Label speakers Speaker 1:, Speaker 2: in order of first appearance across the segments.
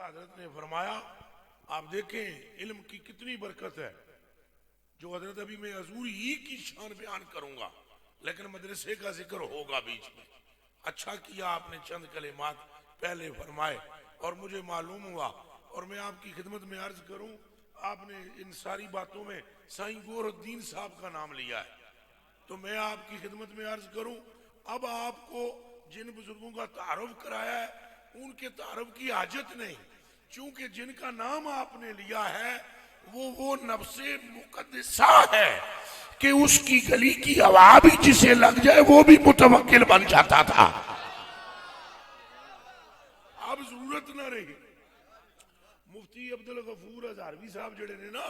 Speaker 1: حضرت نے فرمایا آپ دیکھیں علم کی کتنی برکت ہے. جو حضرت ابھی میں حضور ہی کی شان بیان کروں گا لیکن مدرسے کا ذکر ہوگا بیچ میں. اچھا کیا آپ نے چند کلمات پہلے فرمائے اور مجھے معلوم ہوا اور میں آپ کی خدمت میں عرض کروں. آپ نے ان ساری باتوں میں سائیں گور الدین صاحب کا نام لیا ہے تو میں آپ کی خدمت میں عرض کروں اب آپ کو جن بزرگوں کا تعارف کرایا ہے ان کے تعارف کی حاجت نہیں چونکہ جن کا نام آپ نے لیا ہے وہ نفس مقدسہ ہے کہ اس کی گلی کی ہوا بھی جسے لگ جائے وہ بھی متوکل بن جاتا تھا. اب ضرورت نہ رہی. مفتی عبدالغفور ہزاروی صاحب جڑے نے نا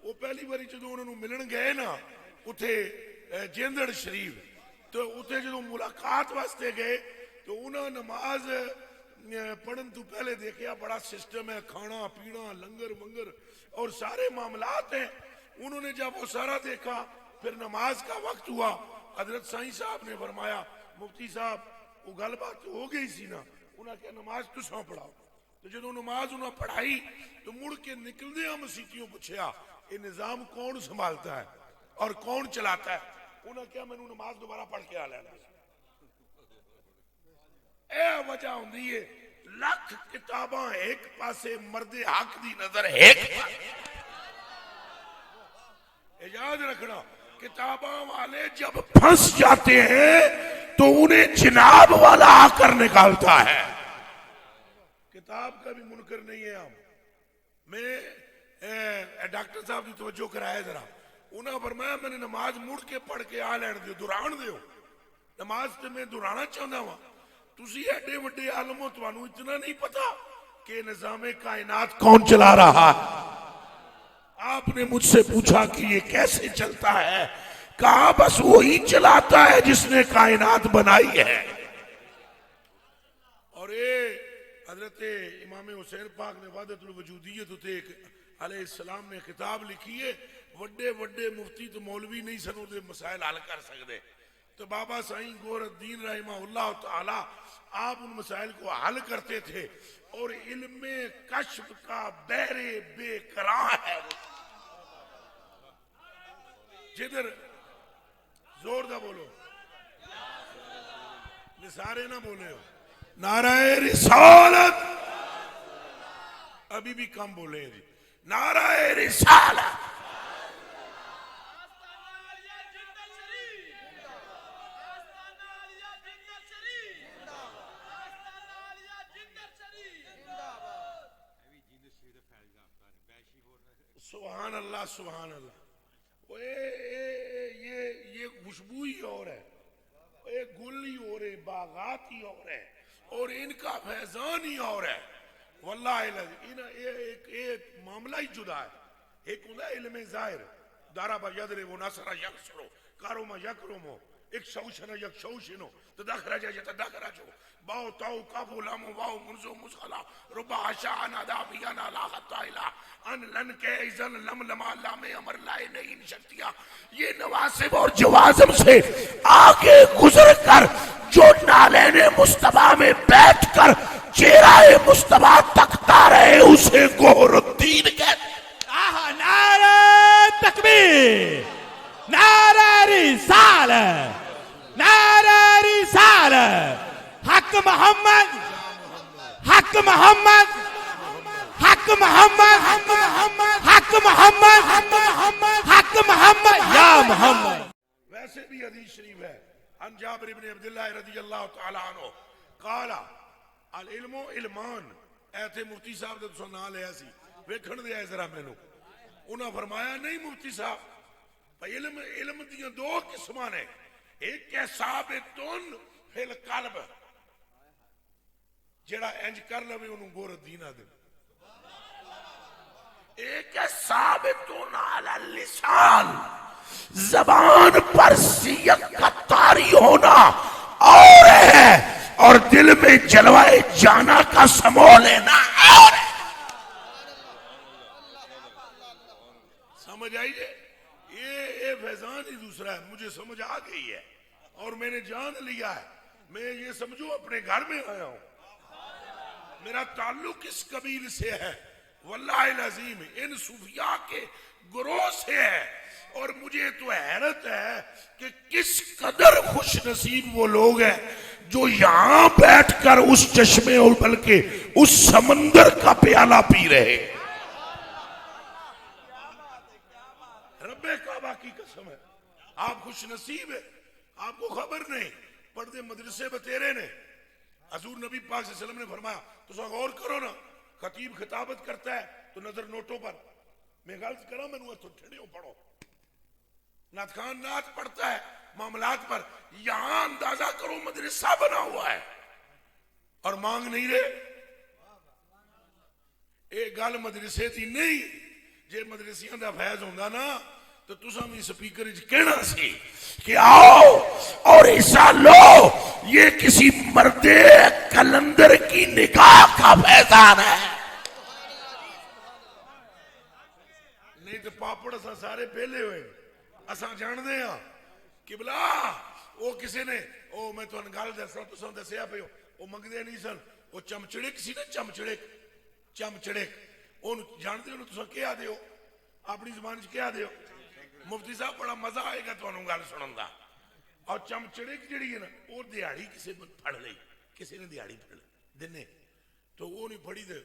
Speaker 1: وہ پہلی باری جدو انہوں ملن گئے نا اتھے جیندڑ شریف تو اتھے جدو ملاقات واسطے گئے تو انہوں نماز پڑھن تو پہلے دیکھیا بڑا سسٹم ہے کھانا پینا لنگر منگر اور سارے معاملات ہیں. انہوں نے جب وہ سارا دیکھا پھر نماز کا وقت ہوا. حضرت سائیں صاحب نے فرمایا مفتی صاحب وہ گل بات ہو گئی سی نا انہوں نے کہا نماز تساں پڑھاؤ. تو جدو نماز انہوں پڑھائی تو مڑ کے نکل دیا مسیتیوں پوچھیا یہ نظام کون سنبھالتا ہے اور کون چلاتا ہے. انہوں نے کہا میں نے نماز دوبارہ پڑھ کے آ لینا. اے وجہ ہوندی ہے لکھ کتاباں ایک پاسے مرد حق دی نظر ایک یاد رکھنا کتاباں والے جب پھنس جاتے ہیں تو انہیں جناب والا آ کر نکالتا ہے. کتاب کا بھی منکر نہیں ہے. ہم میں ڈاکٹر صاحب کی توجہ کرایا ذرا انہوں نے فرمایا میں نے نماز مڑ کے پڑھ کے آ لین دیو دوران دیو نماز تے میں دورانا چاہتا ہوں. تسی ایڈے وڈے عالم ہو تمہیں اتنا نہیں پتا کہ نظام کائنات کون چلا رہا ہے. آپ نے مجھ سے پوچھا کہ یہ کیسے چلتا ہے کہا بس وہی چلاتا ہے جس نے کائنات بنائی ہے. اور یہ حضرت امام حسین پاک نے وحدت الوجودیت علیہ السلام نے کتاب لکھی ہے. وڈے وڈے مفتی تو مولوی نہیں سنو دے مسائل حل کر سکتے تو بابا سائیں گور الدین رحمہ اللہ تعالی آپ ان مسائل کو حل کرتے تھے اور علم کشف کا بحر بے کراں ہے. جدھر زور دا بولو نثارے نہ بولے ہو نعرہ رسالت ابھی بھی کم بولے جی نعرہ رسالت. سبحان اللہ سبحان اللہ. یہ خوشبو ہی اور ہے گل ہی اور ہے باغات ہی اور ہے اور ان کا فیضان ہی اور ہے. واللہ ایک معاملہ ہی جدا ہے. ایک ہوتا ہے علم ظاہر دارا یدر و نصر یکسرو کارو ما یکرمو ایک شوشن یک شوشنو تدخرج یتدخرجو باو تاو کافو لامو واو منزو مسخلا ربا عشاء نادابیانا لا خطا الہ ان لن کے ایزن لم لما لام امر لائے نہیں شکتیا. یہ نواسب اور جوازم سے آگے گزر کر جو نالین مصطفیٰ میں بیٹھ کر چہرہ مصطفیٰ تکتا رہے اسے گور الدین کہتے ہیں.
Speaker 2: نعرہ تکبیر نعرہ رسالت نعرہ رسالت حق محمد حق محمد حق محمد حق محمد حق محمد یا محمد.
Speaker 1: ویسے بھی حدیث شریف ہے عن جابر بن عبداللہ رضی اللہ تعالی عنہ قال العلم علمان. اے تھے مفتی صاحب نے تو نام لیا سی ویکھن دیا ذرا مینوں. انہاں فرمایا نہیں مفتی صاحب علم دیاں دو قسمان ہیں. ایک ہے ثابتن فی القلب جڑا انج کر لوے انہوں گور الدین آ دے. ایک ہے ثابتن علی اللسان زبان پر سیغ کا طاری ہونا اور ہے اور دل میں جلوائے جانا کا سمو لینا اور ہے. سمجھ آئیے یہ فیضان ہی دوسرا ہے. مجھے سمجھ آ گئی ہے اور میں نے جان لیا ہے. میں یہ سمجھو اپنے گھر میں آیا ہوں میرا تعلق اس قبیل سے ہے، واللہ العظیم ان صوفیاء کے گروہ سے ہے، اور مجھے تو حیرت ہے کہ کس قدر خوش نصیب وہ لوگ ہیں جو یہاں بیٹھ کر اس چشمے اور بلکہ اس سمندر کا پیالہ پی رہے۔ رب کعبہ کی قسم ہے، آپ خوش نصیب ہے، آپ کو خبر نہیں، پردے مدرسے بتیرے نے۔ حضور نبی پاک صلی اللہ علیہ وسلم نے فرمایا، تو سا غور کرو نا، خطیب خطابت کرتا ہے تو نظر نوٹوں پر، میں غلط کرا میں تو ٹھڑیوں پڑھو، نعت خان نعت پڑھتا ہے معاملات پر، یہاں اندازہ کرو مدرسہ بنا ہوا ہے اور مانگ نہیں رہے۔ ایک گل مدرسے دی نہیں، جے مدرسیاں دا فیض ہوندا نا تو تساں بھی سپیکر وچ کہنا سی کہ آؤ اور حصہ لو، یہ کسی مرد کلندر کی نگاہ کا فیضان ہے۔ نہیں تو پاپڑ اساں سارے پہلے ہوئے، اساں جان دے ہاں قبلہ وہ کسی نے او میں تو گل دساں تساں دسیا پے او منگدے نہیں سن، وہ چمچڑک سی نا، چمچڑک اون جان دے ہو تساں کیا دیو اپنی زبان وچ کیا دیو؟ مفتی صاحب بڑا مزہ آئے گا تانوں گل سنن دا۔ اور چمچڑک جڑی ہے نا وہ دیہڑی کسی پھڑ لئی، کسی نے دیہڑی پھڑ لئی دنے تو وہ نہیں پھڑی دے،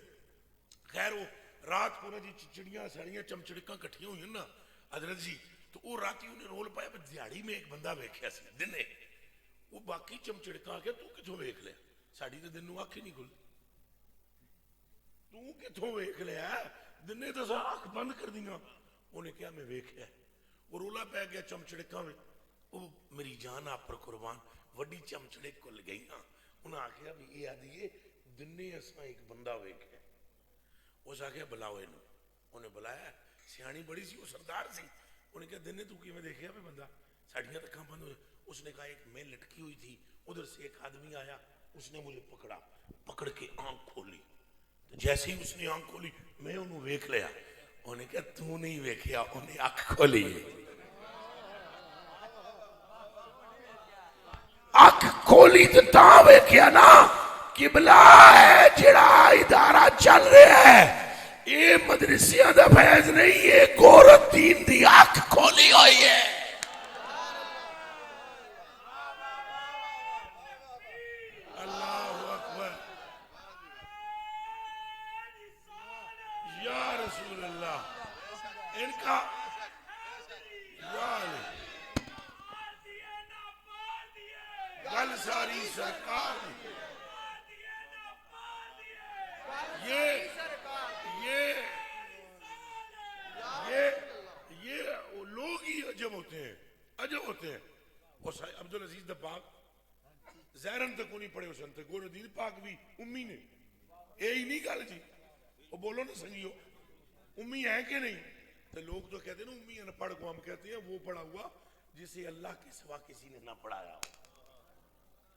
Speaker 1: خیر وہ رات کو نا جی چڑیاں ساریاں چمچڑکاں کٹھیاں ہوئی نا حضرت جی، تو وہ راتی انہیں رول پایا پر دیہڑی میں ایک بندہ ویکھیا سی دنے، وہ باقی چمچڑکاں آگیا تو کتھوں ویکھ لیا؟ ساڑی تے دن نو آنکھ ہی نہیں کھل، تو کتھوں ویکھ لیا؟ دنے تو سا آنکھ بند کر دیاں، انہیں کیا میں ویکھیا ہے؟ وہ رولا پہ گیا چمچڑکاں میں، وہ میری جان آپ پر قربان وڈی چمچڑک کو لگئی نا، انہیں آکھیا بھی یہ آدھیے دنے اساں ایک بندہ ویکھیا، اس آکھیا بلاؤ انہوں، انہیں بلایا، سیانی بڑی سی وہ سردار سی، انہیں کہا دنے تو کی میں دیکھیا بھی بندہ ساڑیاں تکاں بند ہوئے، اس نے کہا ایک میں لٹکی ہوئی تھی، ادھر سے ایک آدمی آیا، اس نے مجھے پکڑا، پکڑ کے آنکھ کھولی، جیسے ہی اس نے آنکھ کھولی میں انہوں ویکھ لیا، انہیں کہا تو نہیں ویکھیا، انہیں آنکھ کھولی، آنکھ کھولی تو تاں ویکھیا نا، قبلہ ہے جڑا ادارہ چل رہا ہے، یہ مدرسیاں دا فیض نہیں، یہ گورت دین دی آنکھ کھولی ہوئی ہے۔ اللہ اکبر، یا رسول اللہ، ان کا یا علی گل ساری سرکار یہ لوگ ہی عجب ہوتے ہیں، عجب ہوتے ہیں۔ اور عبدالعزیز دباغ زہرن تک نہیں پڑھے حسن تک، گورو دین پاک بھی امی نے، یہی نہیں گل جی، وہ بولو نا سنگیو امی ہے کہ نہیں؟ تو لوگ تو کہتے ہیں نا امی ان پڑھ کو، ہم کہتے ہیں وہ پڑھا ہوا جسے اللہ کے سوا کسی نے نہ پڑھایا ہو۔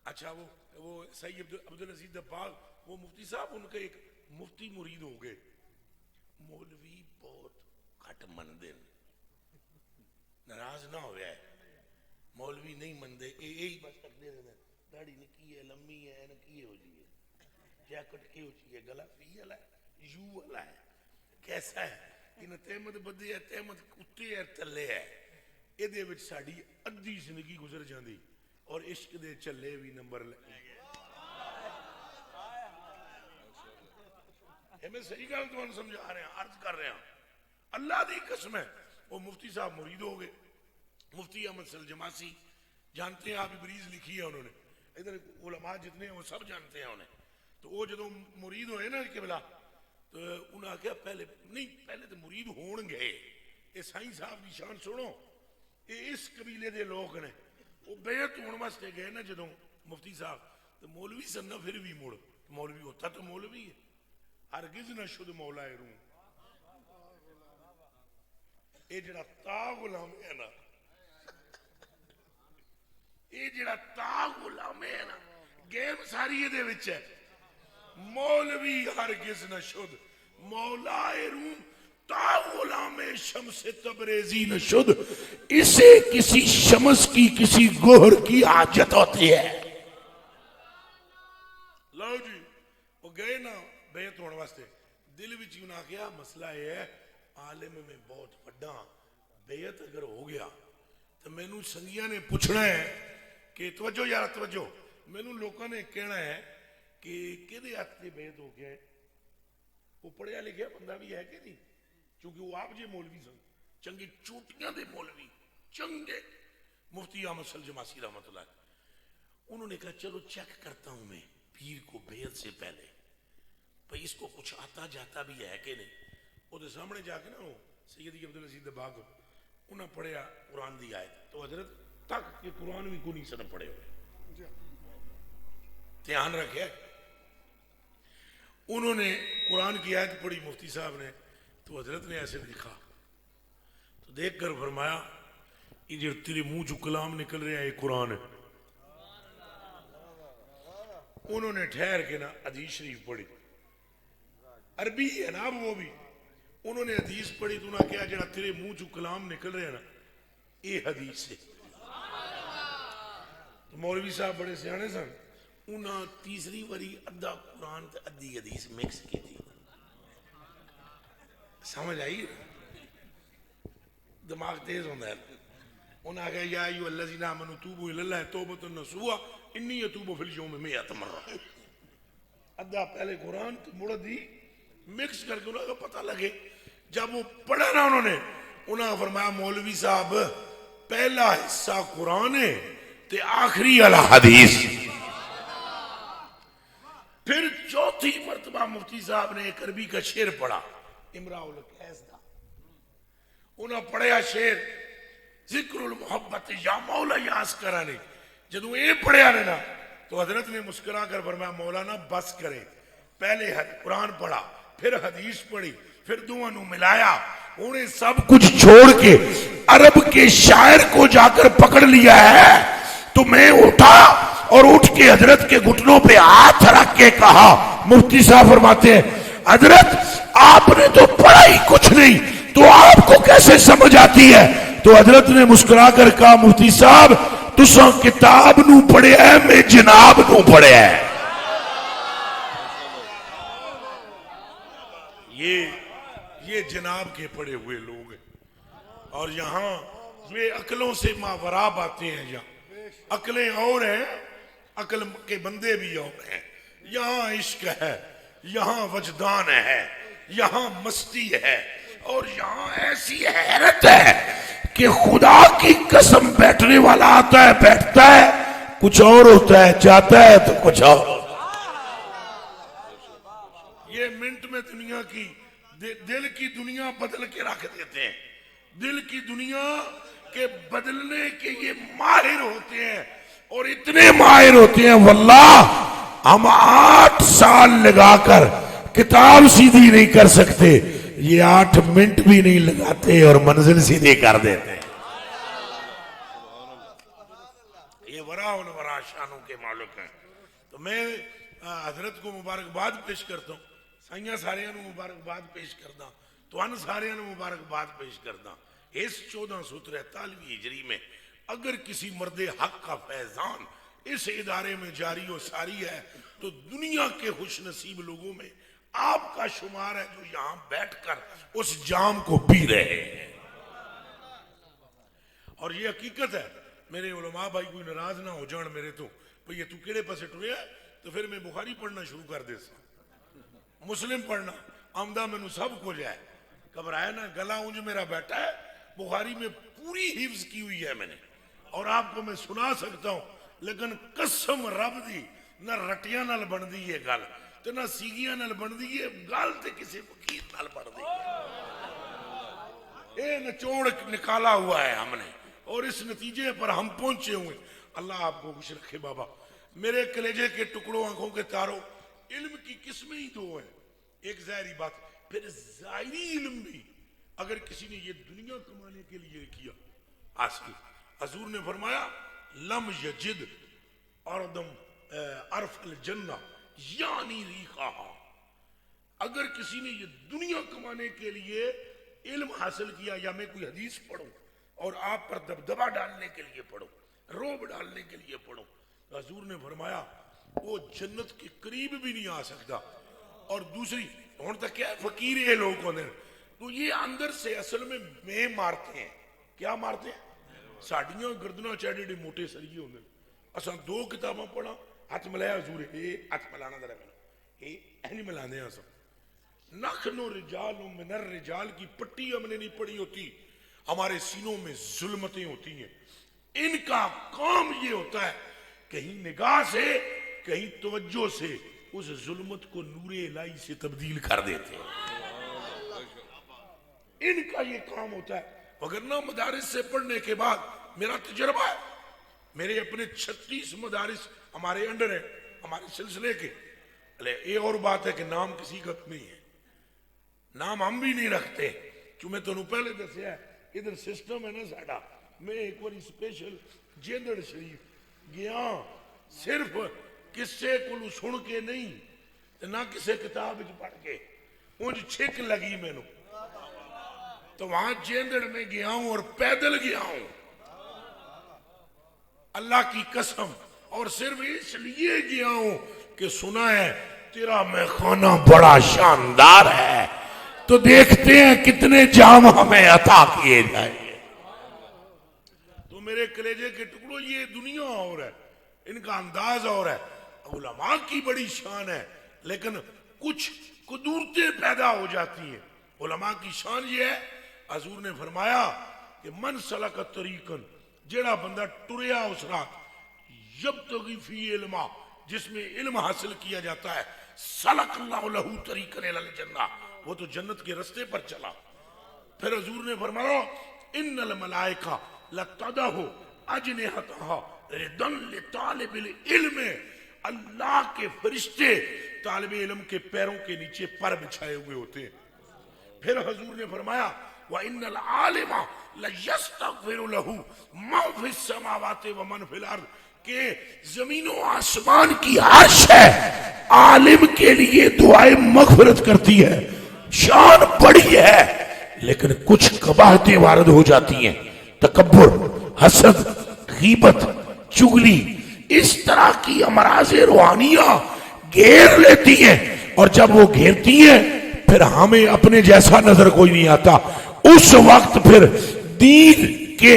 Speaker 1: اچھا وہ سید عبدالعزیز دباغ وہ مفتی صاحب ان کے ایک مفتی مرید ہو گئے، مولوی بہت گھٹ مندے، ناراض نہ ہویا ہے، مولوی نہیں مندے، یہی بس تک دے دینا، داڑھی نکی ہے، لمبی ہے، نکی ہو جی ہے، جیکٹ کی ہو جی ہے، گلا پی والا ہے، یو والا ہے، کیسا ہے؟ انہیں تحمد بدے ہے، تحمد کتے ہے، تلے ہے، یہ دے وچ ساڑی ادھی زندگی گزر جاندی اور عشق دے چلے بھی نمبر لگے۔ میں صحیح گل تو سمجھا رہے ہیں، عرض کر رہے ہیں، اللہ دی قسم ہے۔ وہ مفتی صاحب مرید ہو گئے، مفتی احمد سلجماسی جانتے ہیں آپ، بریز لکھی ہے انہوں نے، ادھر علماء جتنے ہیں وہ سب جانتے ہیں انہیں۔ تو وہ جدو مرید ہوئے نا قبلہ تو انہوں نے کہا پہلے نہیں، پہلے تو مرید ہون گئے، یہ سائیں صاحب کی شان سنو، یہ اس قبیلے دے لوگ نے، وہ بیعت ہون واسطے گئے نا جدو مفتی صاحب، تو مولوی سن نہ پھر بھی مڑ مولوی ہوتا تو مولوی ہے، ہرگز نہ شد مولا روم، یہ جڑا تا غلام ہے نا، یہ جڑا تا غلام ہے نا، گیم ساری یہ دے وچ ہے، مولوی ہرگز نہ شد مولا روم، تا غلام شمس تبریزی نہ شد، اسے کسی شمس کی کسی گوہر کی حاجت ہوتی ہے۔ لو جی وہ گئے نا بیعت ہونے واسطے دل وچ انہاں کیا مسئلہ یہ ہے عالم میں بہت بڑا بیعت اگر ہو گیا تو مینوں سنگیاں نے پوچھنا ہے کہ توجہ یار توجہ مینوں لوکاں نے کہنا ہے کہ کدے ہاتھ تے بیعت ہو گیا ہے وہ پڑھیا لکھیا بندہ بھی ہے کہ نہیں چونکہ وہ آپ جے مولوی سن چنگی چوٹیاں دے مولوی چنگے مفتی احمد سل جماسی رحمۃ اللہ انہوں نے کہا چلو چیک کرتا ہوں میں پیر کو بیعت سے پہلے بھئی اس کو کچھ آتا جاتا بھی ہے کہ نہیں وہ تو سامنے جا کے نا وہ سیدی عبدالعزیز دباغ انہوں نے پڑھیا قرآن دی آیت تو حضرت تک کہ قرآن بھی کو نہیں سن پڑھے ہوئے دھیان رکھے انہوں نے قرآن کی آیت پڑھی مفتی صاحب نے تو حضرت نے ایسے دیکھا تو دیکھ کر فرمایا یہ جو تیرے منہ جو کلام نکل رہا ہے یہ قرآن ہے انہوں نے ٹھہر کے نا حدیث شریف پڑھی عربی ہے نا وہ بھی انہوں نے حدیث پڑھی تو انہوں نے کہا جڑا تیرے منہ جو کلام نکل رہا ہے نا یہ حدیث ہے تو مولوی صاحب بڑے سیانے سن انہاں تیسری واری ادھا قرآن تے ادھی حدیث مکس کی تھی سمجھ آئی دماغ تیز ہوتا ہے انہوں نے کہا یا ایو الذین آمنوا توبوا الی اللہ توبۃ نصوحا انی اتوب فی اليوم 100 مرہ ادھا پہلے قرآن تو مڑ دی مکس کر کے انہوں کو پتہ لگے جب وہ پڑھا نا انہوں نے فرمایا مولوی صاحب پہلا حصہ قرآن ہے تے آخری والا حدیث پھر چوتھی مرتبہ مفتی صاحب نے ایک عربی کا شعر پڑھا امراء القیس دا انہوں نے پڑھیا شعر ذکر المحبت یا مولا یا اسکرانی جدو یہ پڑھیا نا تو حضرت نے مسکرا کر فرمایا مولانا بس کرے پہلے قرآن پڑھا پھر حدیث پڑھی پھر دونوں ملایا انہیں سب کچھ چھوڑ کے عرب کے شاعر کو جا کر پکڑ لیا ہے تو میں اٹھا اور اٹھ کے حضرت کے گھٹنوں پہ ہاتھ رکھ کے کہا مفتی صاحب فرماتے ہیں حضرت آپ نے تو پڑھا ہی کچھ نہیں تو آپ کو کیسے سمجھ آتی ہے تو حضرت نے مسکرا کر کہا مفتی صاحب تساں کتاب نو پڑھے ہے میں جناب نو پڑھے ہے یہ جناب کے پڑے ہوئے لوگ ہیں اور یہاں یہ عقلوں سے ماورا باتیں ہیں یہاں عقلیں اور ہیں عقل کے بندے بھی اور ہیں یہاں عشق ہے یہاں وجدان ہے یہاں مستی ہے اور یہاں ایسی حیرت ہے کہ خدا کی قسم بیٹھنے والا آتا ہے بیٹھتا ہے کچھ اور ہوتا ہے جاتا ہے تو کچھ اور یہ منٹ میں دنیا کی دل کی دنیا بدل کے رکھ دیتے ہیں دل کی دنیا کے بدلنے کے یہ ماہر ہوتے ہیں اور اتنے ماہر ہوتے ہیں واللہ ہم 8 سال لگا کر کتاب سیدھی نہیں کر سکتے یہ 8 منٹ بھی نہیں لگاتے اور منزل سیدھی کر دیتے ہیں یہ ورا ورا شانوں کے مالک ہیں تو میں حضرت کو مبارکباد پیش کرتا ہوں سائیاں سارے نو مبارکباد پیش کردا تو ان سارے نو مبارکباد پیش کردا اس 1443 ہجری میں اگر کسی مرد حق کا فیضان اس ادارے میں جاری و ساری ہے تو دنیا کے خوش نصیب لوگوں میں آپ کا شمار ہے جو یہاں بیٹھ کر اس جام کو پی رہے ہیں اور یہ حقیقت ہے میرے علماء بھائی کوئی ناراض نہ ہو جان میرے تو بھئی تو کیڑے پاسے ٹریا تو پھر میں بخاری پڑھنا شروع کر دے سا مسلم پڑھنا آمدہ میں نو سب کو جائے گھبرائے نا گلا اونج میرا بیٹا ہے بخاری میں پوری حفظ کی ہوئی ہے میں نے اور آپ کو میں سنا سکتا ہوں لیکن قسم رب دی نہ رٹیاں نال بن دی یہ گل تو نہ سیگیاں نال بن دی یہ گل تے کسی فقیر نال بن دی اے نچوڑ نکالا ہوا ہے ہم نے اور اس نتیجے پر ہم پہنچے ہوئے اللہ آپ کو خوش رکھے بابا میرے کلیجے کے ٹکڑوں آنکھوں کے تاروں علم کی قسمیں ہی 2 ہیں ایک ظاہری بات پھر ظاہری علم بھی اگر کسی نے یہ دنیا کمانے کے لیے کیا حاصل حضور نے فرمایا لم یجد اردم عرف الجنہ یعنی ریخا اگر کسی نے یہ دنیا کمانے کے لیے علم حاصل کیا یا میں کوئی حدیث پڑھوں اور آپ پر دبدبہ ڈالنے کے لیے پڑھوں روب ڈالنے کے لیے پڑھوں حضور نے فرمایا وہ جنت کے قریب بھی نہیں آ سکتا اور دوسری ہوں تک کیا فقیر یہ لوگ ہوتے ہیں تو یہ اندر سے اصل میں مارتے ہیں. کیا مارتے ہیں؟ ساڑیاں گردنا چاڑی ڈی موٹے سریے ہوتے ہیں. اصلا 2 کتاباں پڑھا ہاتھ ملایا حضور ہاتھ ملانا ذرا میں نہیں ملانے ہیں. نخن رجال من الرجال کی پٹی ہم نے نہیں پڑھی ہوتی. ہمارے سینوں میں ظلمتیں ہوتی ہیں. ان کا کام یہ ہوتا ہے کہیں نگاہ سے کہیں توجہ سے اس ظلمت کو نور الہی سے تبدیل کر دیتے ہیں. ان کا یہ کام ہوتا ہے. وگرنہ مدارس سے پڑھنے کے بعد میرا تجربہ ہے, میرے اپنے 36 مدارس ہمارے انڈر ہیں ہمارے سلسلے کے. یہ اور بات ہے کہ نام کسی کا نہیں ہے, نام ہم بھی نہیں رکھتے کیوں میں تمہیں پہلے دسیا ہے ادھر سسٹم ہے نا ساڈا. میں ایک بار اسپیشل جیندڑ شریف گیا صرف کسے کو سن کے نہیں نہ کسے کتاب پڑھ کے, انج چھک لگی مینوں تو وہاں جیندڑ میں گیا ہوں اور پیدل گیا ہوں اللہ کی قسم, اور صرف اس لیے گیا ہوں کہ سنا ہے تیرا میخانہ بڑا شاندار ہے تو دیکھتے ہیں کتنے جام ہمیں عطا کیے جائیں گے. تو میرے کلیجے کے ٹکڑوں یہ دنیا اور ہے, ان کا انداز اور ہے. علماء کی بڑی شان ہے لیکن کچھ قدورتیں پیدا ہو جاتی ہیں. علماء کی شان یہ ہے, حضور نے فرمایا کہ من سلک طریقن, جیڑا بندہ ٹریا اس رات یبتغی فی علما, جس میں علم حاصل کیا جاتا ہے, سلک اللہ لہو طریقن الی الجنہ, وہ تو جنت کے رستے پر چلا. پھر حضور نے فرمایا ان الملائکہ لتدع اجنحتہا ردا لطالب العلم, اللہ کے فرشتے طالب علم کے پیروں کے نیچے پر بچھائے ہوئے ہوتے ہیں. پھر حضور نے فرمایا وَإِنَّ الْعَالِمَ لَيَسْتَغْفِرُ لَهُ مَنْ فِي السَّمَاوَاتِ وَمَنْ فِي الْأَرْضِ, کہ زمین و آسمان کی عرش ہے, عالم کے لیے دعائیں مغفرت کرتی ہے. شان بڑی ہے لیکن کچھ قباحتیں وارد ہو جاتی ہیں, تکبر, حسد, غیبت, چغلی, اس طرح کی امراض روحانیہ گھیر لیتی ہیں. اور جب وہ گھیرتی ہیں پھر ہمیں اپنے جیسا نظر کوئی نہیں آتا. اس وقت پھر دین کے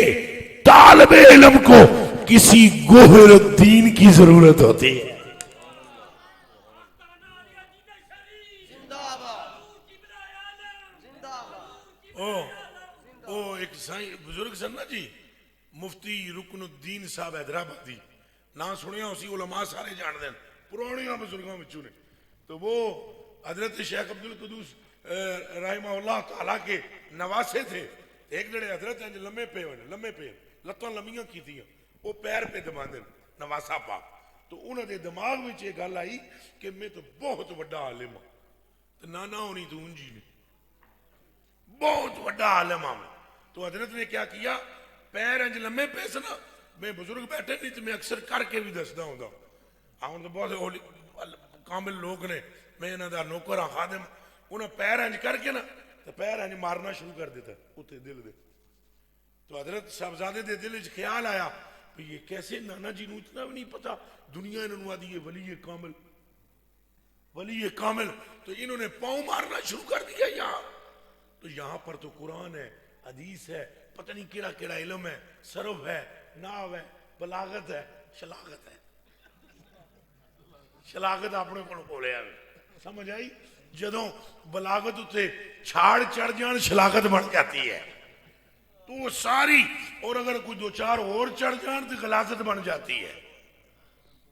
Speaker 1: طالب علم کو کسی گوہر دین کی ضرورت ہوتی ہے. ایک بزرگ سن نا جی, مفتی رکن الدین صاحب حیدرآبادی, نہ سنیا اسی علماء سارے جان دیں, پرانیاں بزرگوں میں. تو وہ حضرت شیخ عبد القدوس رحمہ اللہ تعالیٰ کے نواسے تھے. ایک جڑے حضرت ہیں لمے پہ لتاں لمیاں کی تھی, وہ پیر پہ دبا دیں نواسا پاک. تو انہوں نے دماغ میں یہ گل آئی کہ میں تو بہت بڑا عالم ہوں, تو نانا ہونی تو انجی نہیں, بہت بڑا عالم ہوں. تو حضرت نے کیا کیا, پیر انج لمے پہ سنا, میں بزرگ بیٹھے نہیں تو میں اکثر کر کے بھی دستا ہوں. ہوں تو بہت کامل لوگ نے, میں انہوں دا نوکر ہاں خادم, انہوں پیر انج کر کے نا تو پیر انج مارنا شروع کر دیتا اتنے دل دے. تو حضرت صاحبزادے دے دل وچ خیال آیا کہ یہ کیسے, نانا جی نو اتنا بھی نہیں پتا, دنیا انہوں آدھی ہے ولی کامل, ولی کامل. تو انہوں نے پاؤں مارنا شروع کر دیا یہاں. تو یہاں پر تو قرآن ہے, حدیث ہے, پتہ نہیں کیڑا کیڑا علم ہے, صرف ہے, ناو ہے, بلاغت ہے, شلاغت ہے. شلاغت اپنے کو بولیا, سمجھ آئی؟ جدوں بلاغت اتنے چھاڑ چڑھ جان شلاغت بن جاتی ہے تو وہ ساری, اور اگر کوئی 2-4 اور چڑھ جان تو غلاظت بن جاتی ہے.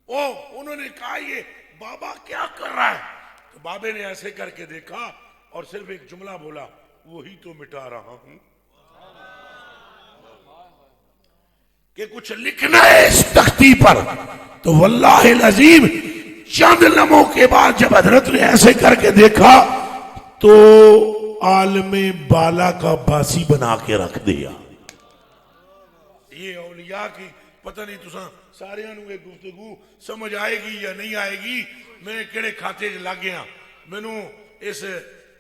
Speaker 1: انہوں نے کہا یہ بابا کیا کر رہا ہے؟ تو بابے نے ایسے کر کے دیکھا اور صرف ایک جملہ بولا, وہی تو مٹا رہا ہوں. کہ کچھ لکھنا ہے اس تختی پر, تو واللہ العظیم چند لمحوں کے بعد جب حضرت نے ایسے کر کے دیکھا تو عالم بالا کا باسی بنا کے رکھ دیا. یہ اولیاء کی پتہ نہیں تساں سارے انہوں ایک گفتگو سمجھ آئے گی یا نہیں آئے گی. میں کہڑے کھاتے لگ گیا, مینوں اس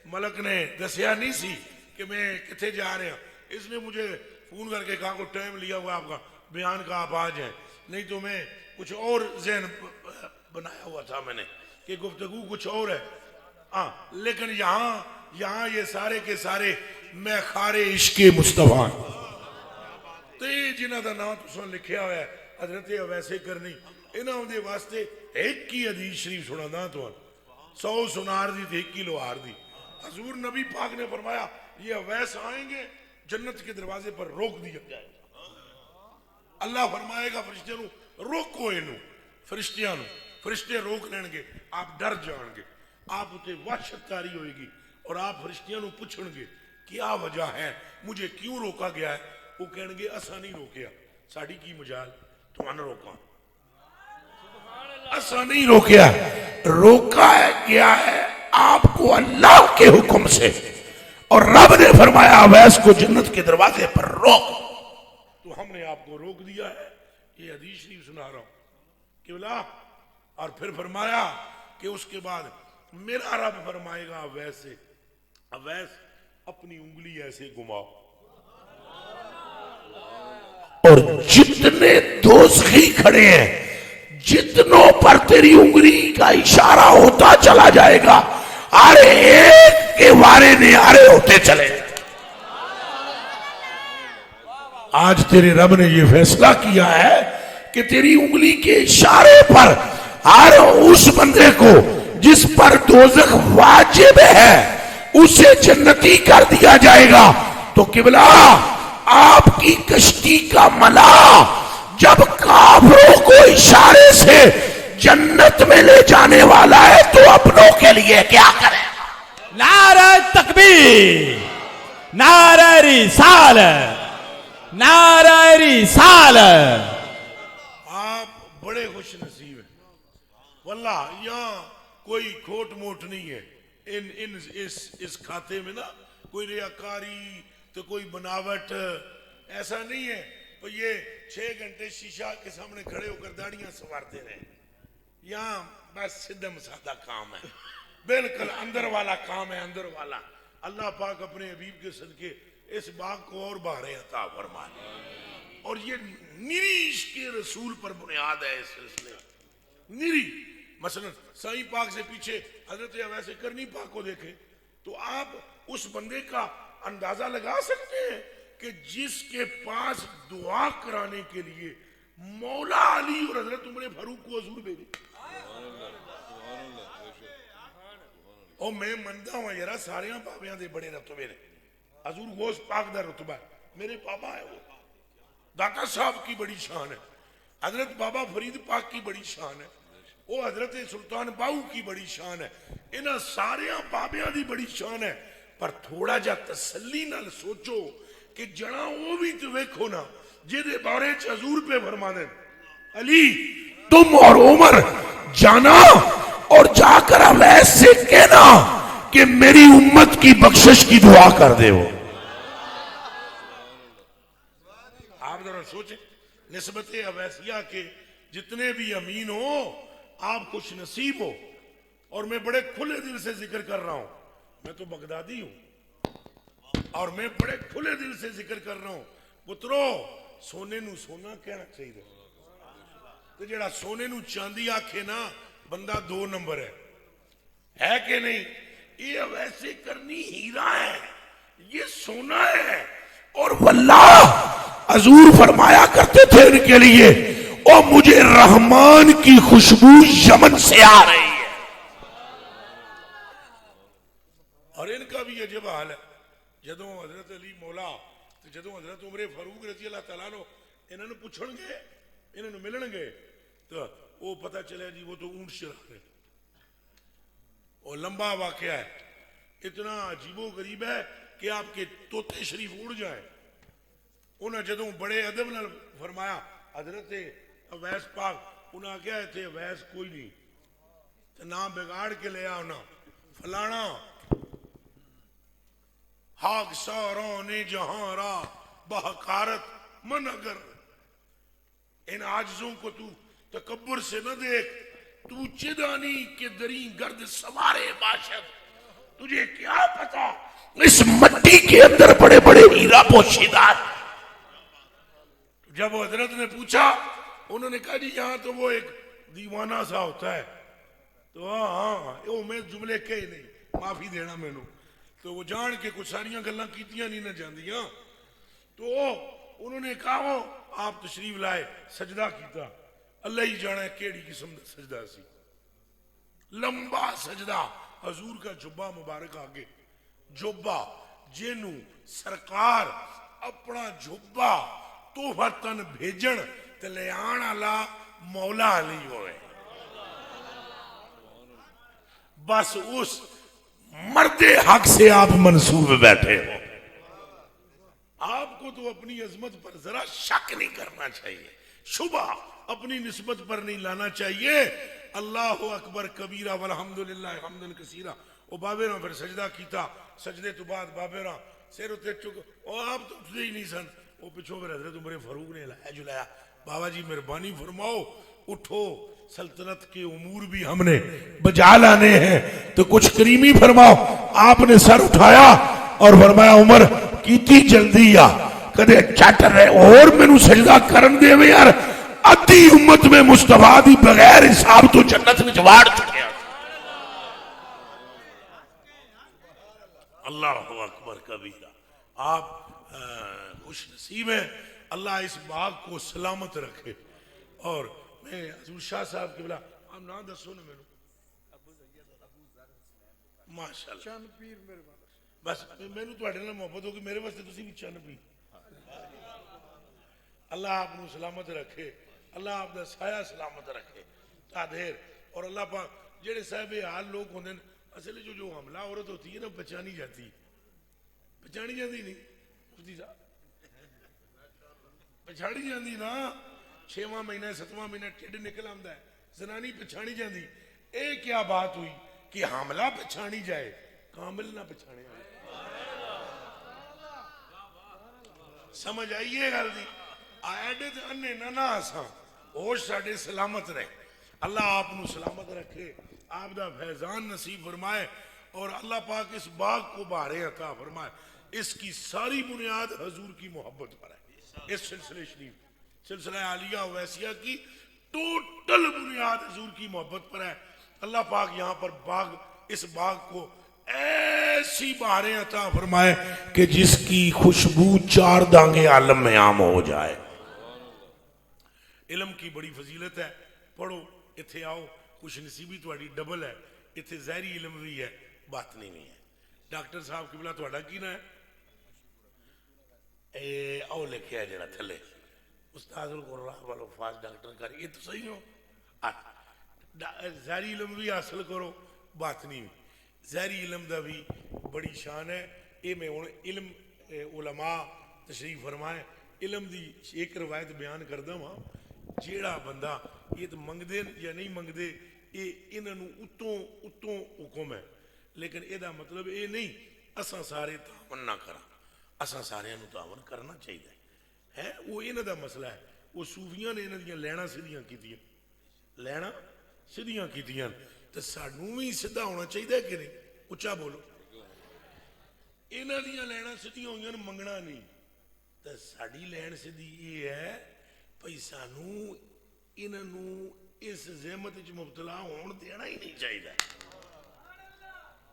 Speaker 1: ملک نے دسیا نہیں سی کہ میں کتنے جا رہا. اس نے مجھے فون کر کے کہا کو ٹائم لیا ہوا آپ کا بیان کا, آپ آ جائیں, نہیں تو میں کچھ اور ذہن بنایا ہوا تھا میں نے کہ گفتگو کچھ اور ہے. ہاں لیکن یہاں یہ سارے کے سارے میں خارے عشق مصطفیٰ تے جنہ دا نام تساں لکھیا ہوا ہے حضرت ویسے کرنی انہاں دے واسطے ایک ہی حدیث شریف سنا دا تو 100 سنار دی تے 1 لوہار دی. حضور نبی پاک نے فرمایا یہ اویس آئیں گے جنت کے دروازے پر روک دیا جائے گا. اللہ فرمائے گا فرشتیاں نو روکو اینو فرشتیاں نو فرشتے روک لین گے آپ ڈر جان گے آپ اتے وحشت کاری ہوئے گی اور آپ فرشتیاں نو پوچھن گے کیا وجہ ہے مجھے کیوں روکا گیا ہے. وہ کہن گے اسا نہیں روکیا ساڑی کی مجال تمہاں روکا اسا نہیں روکیا روکا گیا ہے آپ کو اللہ کے حکم سے اور رب نے فرمایا اویس کو جنت کے دروازے پر روک تو ہم نے آپ کو روک دیا ہے. یہ حدیث شریف سنا رہا ہوں کہ بلا اور پھر فرمایا کہ اس کے بعد میرا رب فرمائے گا اویس سے اویس اپنی انگلی ایسے گھماؤ اور جتنے دوزخی کھڑے ہیں جتنوں پر تیری انگلی کا اشارہ ہوتا چلا جائے گا ہر ایک کے وارے نیارے ہوتے چلے. آج تیرے رب نے یہ فیصلہ کیا ہے کہ تیری انگلی کے اشارے پر ہر اس بندے کو جس پر دوزخ واجب ہے اسے جنتی کر دیا جائے گا. تو قبلہ آپ کی کشتی کا ملا جب کافروں کو اشارے سے جنت میں لے جانے والا ہے تو اپنوں کے لیے کیا کرے گا؟
Speaker 2: نعرہ تکبیر نعرہ رسالت نعرہ رسالت.
Speaker 1: آپ بڑے خوش نصیب ہیں واللہ یہاں کوئی کھوٹ موٹ نہیں ہے اس کھاتے میں نا کوئی ریاکاری تو کوئی بناوٹ ایسا نہیں ہے. تو یہ 6 گھنٹے شیشہ کے سامنے کھڑے ہو کر داڑیاں سنوارتے رہے یہاں بس سیدھا سادہ کام ہے بالکل اندر والا کام ہے اندر والا. اللہ پاک اپنے حبیب کے صدقے اس باغ کو اور بہاریں عطا فرمائے اور یہ نری عشق رسول پر بنیاد ہے اس سلسلے نری. مثلا سائیں پاک سے پیچھے حضرت اویس کرنی پاک کو دیکھیں تو آپ اس بندے کا اندازہ لگا سکتے ہیں کہ جس کے پاس دعا کرانے کے لیے مولا علی اور حضرت عمر فاروق کو حضور بھیجے. اور میں مندہ ہوں یارا ساریاں بابیاں دے بڑے رتبے نے حضور غوث پاک دا رتبہ ہے میرے بابا ہے وہ داتا صاحب کی بڑی شان ہے حضرت بابا فرید پاک کی بڑی شان ہے وہ حضرت سلطان باہو کی بڑی شان ہے انہاں ساریاں بابیاں دی بڑی شان ہے. پر تھوڑا جا تسلی نال سوچو کہ جڑا وہ بھی تو ویکھو نا جہدے بارے چ حضور پہ فرما دیں علی تم اور عمر جانا اور جا کر اویس سے کہنا کہ میری امت کی بخشش کی دعا کر دے. وہ آپ ذرا سوچیں نسبت اویسیہ کے جتنے بھی امین ہو آپ خوش نصیب ہو اور میں بڑے کھلے دل سے ذکر کر رہا ہوں. میں تو بغدادی ہوں اور میں بڑے کھلے دل سے ذکر کر رہا ہوں پترو سونے نو سونا کہنا چاہیے تو جڑا سونے نو چاندی آکھے نا بندہ 2 نمبر ہے کہ نہیں. یہ ویسے کرنی ہیرا ہے یہ سونا ہے اور واللہ حضور فرمایا کرتے تھے ان کے لیے او مجھے رحمان کی خوشبو یمن سے آ رہی ہے. اور ان کا بھی عجب حال ہے جدوں حضرت علی مولا جدوں حضرت عمر فاروق رضی اللہ تعالیٰ نو انہوں نے پوچھن گے انہوں نے ملن گے تو وہ پتہ چلے جی وہ تو اونٹ چرا رہے اور لمبا واقعہ ہے اتنا عجیب و غریب ہے کہ آپ کے طوطے شریف اڑ جائیں. انہوں نے جدوں بڑے ادب نال فرمایا حضرت اویس پاک انہوں نے کہا تھے اویس کوئی نہیں تو نام بگاڑ کے لے آنا فلانا حاق ساران جہاں را بحقارت من اگر ان عاجزوں کو تو تکبر سے نہ دیکھ تو چدانی کے دریں گرد سوارے باشد تجھے کیا پتا اس مٹی کے اندر بڑے بڑے ہیرا پوشیدہ. جب حضرت نے پوچھا انہوں نے کہا جی یہاں تو وہ ایک دیوانہ سا ہوتا ہے تو ہاں وہ میں جملے کہے نہیں معافی دینا مینوں تو وہ جان کے کچھ ساریاں گلاں کیتیاں نہیں نہ جاندیاں تو انہوں نے کہا آپ تشریف لائے سجدہ کیتا اللہ ہی جانا ہے کیڑی قسم دا سجدہ سی لمبا سجدہ حضور کا جبہ مبارک آگے جبہ جنوں سرکار اپنا جبہ توفتن بھیجن تے لے آن والا مولا علی ہوئے بس اس مرد حق سے آپ منصوب بیٹھے ہو آپ کو تو اپنی عظمت پر ذرا شک نہیں کرنا چاہیے شبہ اپنی نسبت پر نہیں لانا چاہیے اللہ اکبر کبیرہ والحمدللہ حمدن کثیرہ وہ بابے راں پھر سجدہ کیتا سجدے تو بعد بابے راں سیر اتے چکو اور آپ تو اٹھتے ہی نہیں سن وہ پچھو پھر حضرت عمر فاروق نے لایا جلایا بابا جی مہربانی فرماؤ اٹھو سلطنت کے امور بھی ہم نے بجا لانے ہیں تو کچھ کریمی فرماؤ آپ نے سر اٹھایا اور فرمایا عمر کیتی جلدی یا کدے چٹ رہے اور میں نو سجدہ کرن دے میں یار ادھی امت میں مصطفیٰ دی بغیر حساب تو جنت میں جواڑ چکے اللہ اکبر کبیرہ آپ خوش نصیب ہیں اللہ اس باغ کو سلامت رکھے اور میں حضور شاہ صاحب کے بلا آپ نام دسو نا میرے ماشاءاللہ بس میں نے تو اٹھنے محبت ہوگی میرے واسطے تسی بھی چن پی اللہ آپ نے سلامت رکھے اللہ آپ دا سایہ سلامت رکھے تا دیر اور اللہ پاک جڑے صاحب حال لوگ ہوندے اصل جو حملہ عورت ہوتی ہے نا پہچانی جاتی نہیں مفتی صاحب پچھاڑی جاندی نا 6واں مہینہ 7واں مہینہ ٹھڈ نکل آندا ہے زنانی پچھاڑی جاندی اے کیا بات ہوئی کہ حاملہ پچھاڑی جائے کامل نہ پچھاڑے سمجھ آئیے گل دی آئیڈے تے انے نہ آساں ہوش ساڈے سلامت رہے اللہ آپ نو سلامت رکھے آپ دا فیضان نصیب فرمائے اور اللہ پاک اس باغ کو بہارے عطا فرمائے اس کی ساری بنیاد حضور کی محبت پر ہے اس سلسلے شریف سلسلہ عالیہ ویسیہ کی ٹوٹل بنیاد حضور کی محبت پر ہے اللہ پاک یہاں پر باغ اس باغ کو ایسی بہاریں عطا فرمائے کہ جس کی خوشبو 4 دانگے عالم میں عام ہو جائے علم کی بڑی فضیلت ہے پڑھو اتھے آؤ خوش نصیبی تواڈی ڈبل ہے اتھے ظاہری علم بھی ہے باطنی بھی ہے ڈاکٹر صاحب قبلہ تواڈا کی نہ ہے اے او لکھیا جڑا تھلے استاد القراء والحفاظ ڈاکٹر کر یہ تو صحیح ہو ظاہری علم بھی حاصل کرو باطنی بھی ظاہری علم دا بھی بڑی شان ہے اے میں علم علماء تشریف فرمائے علم دی ایک روایت بیان کردہ ہاں جیڑا بندہ یہ تو منگ دے یا نہیں منگ دے یہ انہوں اتوں حکم ہے لیکن یہ دا مطلب یہ نہیں اساں سارے تعاون نہ کرا اساں سارے انہوں تعاون کرنا چاہیے ہے وہ انہوں دا مسئلہ ہے وہ صوفیاں نے انہوں دیاں لینا سیدھیاں کیتیاں لینا سیدھیاں کیتیاں تو سانوں بھی سیدھا ہونا چاہیے کہ نہیں اچھا بولو انہوں دیاں لینا سیدھیاں ہوئیاں منگنا نہیں تو ساڑی لین سیدھی یہ ہے بھئی سانوں انہوں اس زحمت مبتلا ہون دینا ہی نہیں چاہیے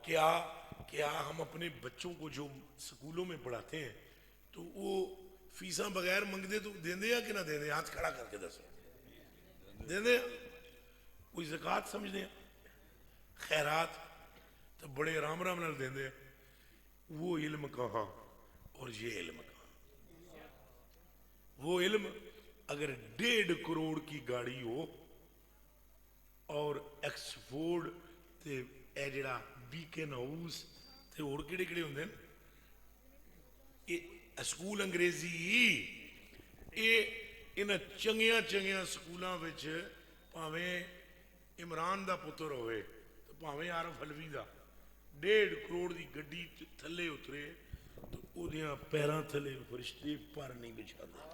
Speaker 1: کیا ہم اپنے بچوں کو جو سکولوں میں پڑھاتے ہیں تو وہ فیساں بغیر منگ دے تو دیں دے یا کہ نہ دیں دے ہاتھ کھڑا کر کے دسو دیں دے کوئی زکوٰۃ سمجھ دیں خیرات تو بڑے رام رام نال دیں دے وہ علم کہاں اور یہ علم کہاں وہ علم اگر 1.5 کروڑ کی گاڑی ہو اور ایکسفورڈ تے اے جڑا بیکن ہاؤس تے اور کیڑے کیڑے ہوندے اے سکول انگریزی اے انہاں چنگیاں سکولاں وچ پاویں عمران دا پتر ہوئے تو پاویں عارف حلوی دا 1.5 کروڑ دی گڈی تھلے اترے تو او دیاں پیراں تھلے فرشتے پر نہیں بچھاندے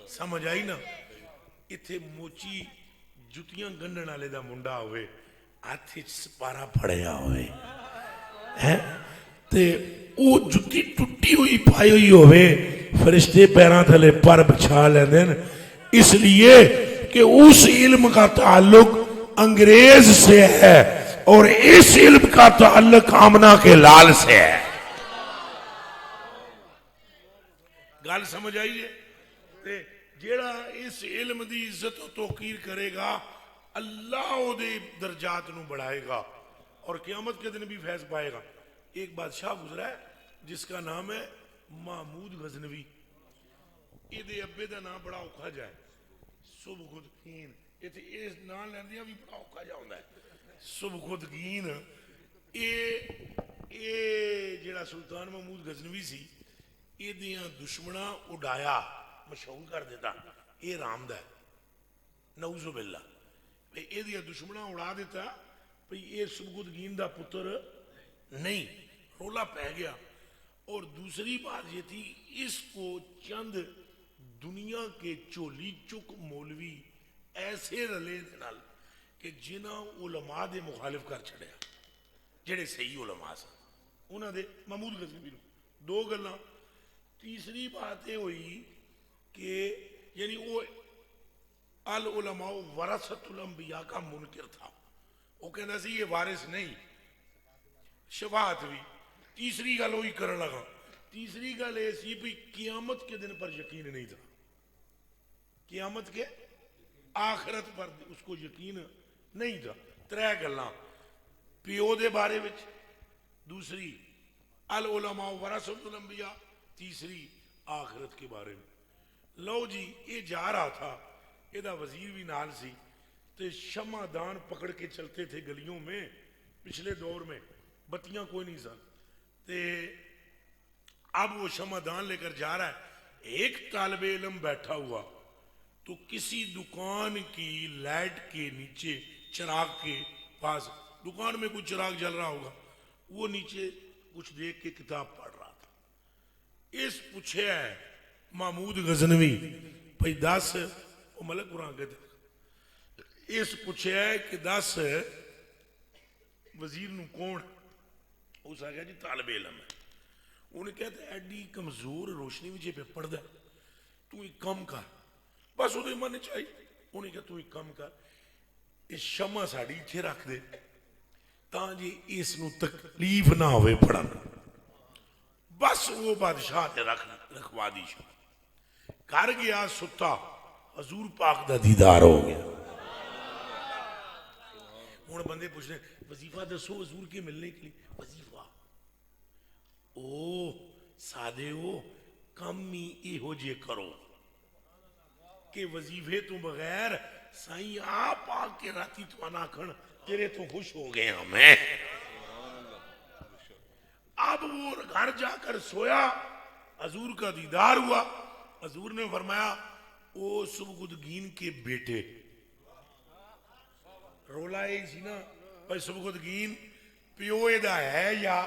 Speaker 1: سمجھ آئی نا اتھے موچی جتیاں گنڈن والے دا منڈا ہوئے ہاتھ سپارا پھڑیا ہوئے تے او جتی ٹوٹی ہوئی پائی ہوئی ہوئے فرشتے پیراں تھلے پر بچھا لیندے اس لیے کہ اس علم کا تعلق انگریز سے ہے اور اس علم کا تعلق آمنہ کے لال سے ہے. گل سمجھ آئیے؟ جیڑا اس علم دی عزت و توقیر کرے گا اللہ او دے درجات نو بڑھائے گا اور قیامت کے دن بھی فیض پائے گا. ایک بادشاہ گزرا ہے جس کا نام ہے محمود غزنوی. یہ دے ابے دا نام بڑا اوکھا جائے سبکدگین. اس نام لیندیاں بھی بڑا اوکھا جا ہوندا ہے سبکدگین. اے جیڑا سلطان محمود غزنوی سی یہ دیاں دشمناں اڈایا مشہور کر دیتا یہ رام دا ہے نعوذ باللہ. یہ دیا دشمناں اڑا دیتا بھئی یہ سبکدگین دا پتر نہیں. رولا پہ گیا. اور دوسری بات یہ تھی اس کو چند دنیا کے چولی چک مولوی ایسے رلے نال کہ جنہاں علماء دے مخالف کر چھڑیا جڑے صحیح علماء سن انہاں دے محمود غزنوی نو. دو گلاں. تیسری بات یہ ہوئی کہ یعنی وہ العلماء ورثۃ الانبیاء کا منکر تھا. وہ کہنا سی یہ وارث نہیں. شفاعت بھی. تیسری گل وہی کرن لگا. تیسری گل یہ سی بھی قیامت کے دن پر یقین نہیں تھا. قیامت کے آخرت پر اس کو یقین نہیں تھا. ترے گلاں پیو دے بارے وچ, دوسری العلماء ورثۃ الانبیاء, تیسری آخرت کے بارے میں. لو جی یہ جا رہا تھا یہ دا وزیر بھی نال سی تے شمع دان پکڑ کے چلتے تھے گلیوں میں. پچھلے دور میں بتیاں کوئی نہیں سن تے اب وہ شمع دان لے کر جا رہا ہے. ایک طالب علم بیٹھا ہوا تو کسی دکان کی لائٹ کے نیچے چراغ کے پاس, دکان میں کچھ چراغ جل رہا ہوگا, وہ نیچے کچھ دیکھ کے کتاب پڑھ رہا تھا. اس پوچھے ہے محمود غزنوی بھئی دس, وہ ملک قرآن کہتے ہیں, اس پوچھے ہے کہ دس وزیر نو کون؟ اس آگیا جی طالب علم ہے. انہیں کہتے ہیں ایڈی کمزور روشنی وچے پہ پڑھ ہے تو ایک کم کر. بس وہ من چاہیے. انہیں کہا تو ایک کم کر اس شمع ساڑی اتھے رکھ دے تاں جی اس نو تکلیف نہ ہوئے پڑھن. بس وہ بادشاہ نے رکھوا دی. کر گیا ستا, حضور پاک دا دیدار ہو گیا. ہوں بندے پوچھ رہے وظیفہ دسو حضور کے ملنے کے لیے. وظیفہ او سادے ہو کم ہی ایہو جے کرو کہ وظیفے تو بغیر سائیں آپ آ کے راتی تو آنا کھن تیرے تو خوش ہو گئے ہم ہیں. اب وہ گھر جا کر سویا, حضور کا دیدار ہوا. حضور نے فرمایا او سبکدگین کے بیٹے. رولا ایک سی نا بھائی سبکدگین پیو دا ہے یا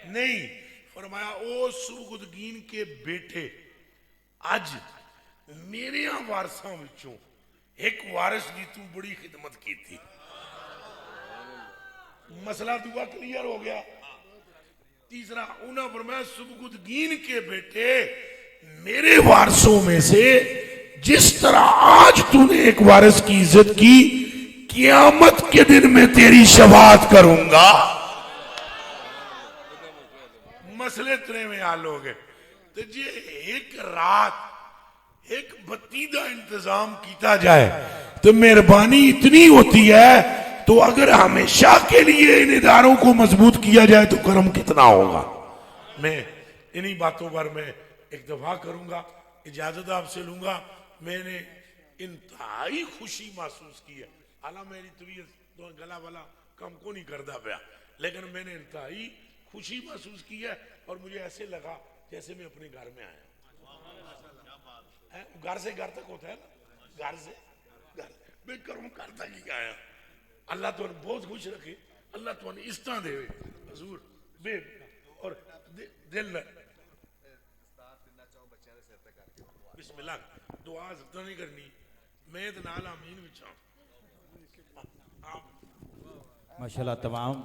Speaker 1: نہیں. فرمایا او سبکدگین کے بیٹے اج میرے وارثاں وچوں ایک وارث دی تو بڑی خدمت کی تھی. مسئلہ دعا کلیئر ہو گیا. تیسرا انہاں فرمایا سبکدگین کے بیٹے میرے وارثوں میں سے جس طرح آج تو نے ایک وارث کی عزت کی قیامت کے دن میں تیری شفاعت کروں گا. مسئلے ترے میں حل ہو گئے. تو جی ایک رات ایک بتی دا انتظام کیتا جائے تو مہربانی اتنی ہوتی ہے. تو اگر ہمیشہ کے لیے ان اداروں کو مضبوط کیا جائے تو کرم کتنا ہوگا. میں انہی باتوں پر میں ایک دفعہ کروں گا, اجازت آپ سے لوں گا. میں نے انتہائی خوشی محسوس کی ہے. حالانکہ میری طبیعت گلا والا کم کو نہیں کرتا پیا, لیکن میں نے انتہائی خوشی محسوس کی ہے اور مجھے ایسے لگا جیسے میں اپنے گھر میں آیا. گھر سے گھر تک ہوتا ہے نا, گھر سے گھر میں کروں گھر تک ہی آیا. اللہ تو بہت خوش رکھے, اللہ تو اس طرح دے حضور بے اور دل نہ. بسم اللہ دعا زیادہ نہیں کرنی, میں تو نال آمین وچھاں.
Speaker 2: ماشاءاللہ تمام